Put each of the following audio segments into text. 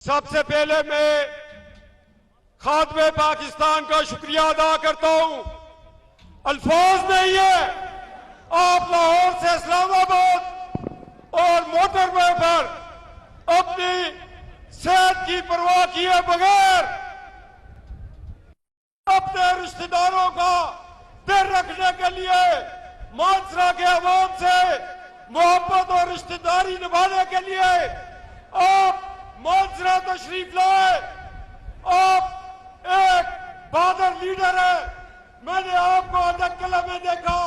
सबसे पहले मैं खादिम पाकिस्तान का शुक्रिया अदा करता हूं। अल्फाज नहीं है, आप लाहौर से इस्लामाबाद और मोटरवे पर अपनी सेहत की परवाह किए बगैर अपने रिश्तेदारों का दिल रखने के लिए मानसरा के अवाम से मोहब्बत और रिश्तेदारी निभाने के लिए आप मानसरा तशरीफ लाए। आप एक बहादुर लीडर है। मैंने आपको अदकला में देखा,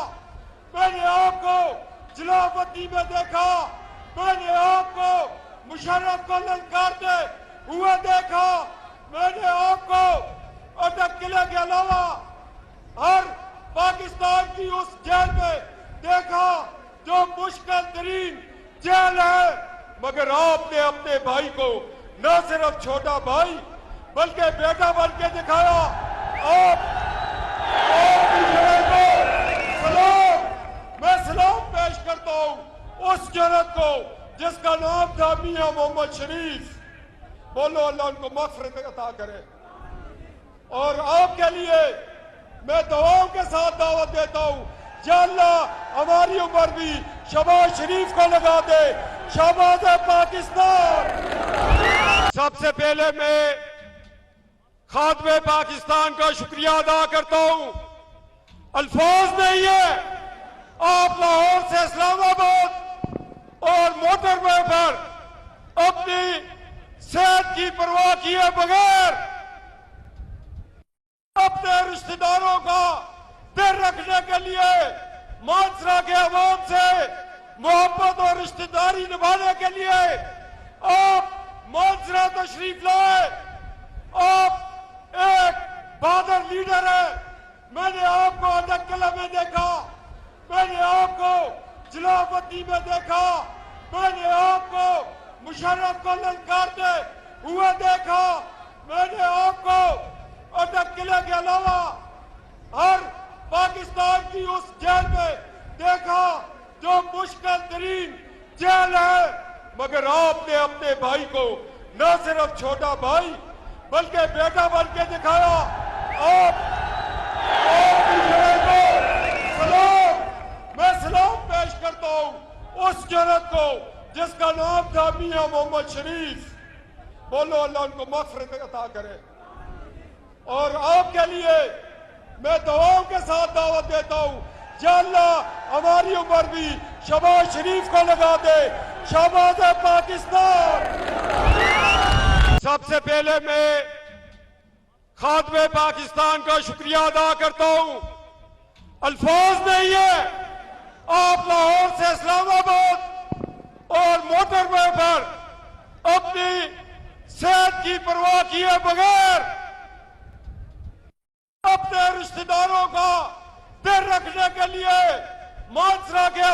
मैंने आपको जलावती में देखा, मैंने आपको मुशर्रफ को ललकारते हुए देखा, मैंने आपको अदकले के अलावा हर पाकिस्तान की उस जेल में देखा जो मुश्किल तरीन जेल है। मगर आपने अपने भाई को न सिर्फ छोटा भाई बल्कि बेटा बन के दिखाया। मैं सलाम पेश करता हूं उस जरत को जिसका नाम था मियां मोहम्मद शरीफ। बोलो अल्लाह उनको मग़फ़िरत अता करे। और आपके लिए मैं दुआओं के साथ दावत देता हूं, या अल्लाह हमारी उम्र भी शहबाज शरीफ को लगा दे। शहबाज पाकिस्तान। सबसे पहले मैं खादिम पाकिस्तान का शुक्रिया अदा करता हूं। अल्फाज नहीं है, आप लाहौर से इस्लामाबाद और मोटरवे पर अपनी सेहत की परवाह किए बगैर अपने रिश्तेदारों का दिल रखने के लिए मानसरा के अवाम से मोहब्बत और रिश्तेदारी निभाने के लिए आप मानसरा तशरीफ लाए। आप एक बहादुर लीडर है। मैंने आपको अदकला में देखा, मैंने आपको जलावती में देखा, मैंने आपको मुशर्रफ को ललकारते हुए देखा, मैंने आपको अदकले के अलावा हर पाकिस्तान की उस जेल में देखा जो मुश्किल तरीन जेल है। मगर आपने अपने भाई को न सिर्फ छोटा भाई बल्कि बेटा बन के दिखाया। मैं सलाम पेश करता हूं उस जरत को जिसका नाम था मियां मोहम्मद शरीफ। बोलो अल्लाह उनको मग़फ़िरत अता करे। और आपके लिए मैं दुआओं के साथ दावत देता हूं, या अल्लाह हमारी उम्र भी शहबाज शरीफ को लगा दे। शहबाज पाकिस्तान। सबसे पहले मैं खादिम पाकिस्तान का शुक्रिया अदा करता हूं। अल्फाज नहीं है, आप लाहौर से इस्लामाबाद और मोटरवे पर अपनी सेहत की परवाह किए बगैर अपने रिश्तेदारों का दिल रखने के लिए मानसरा के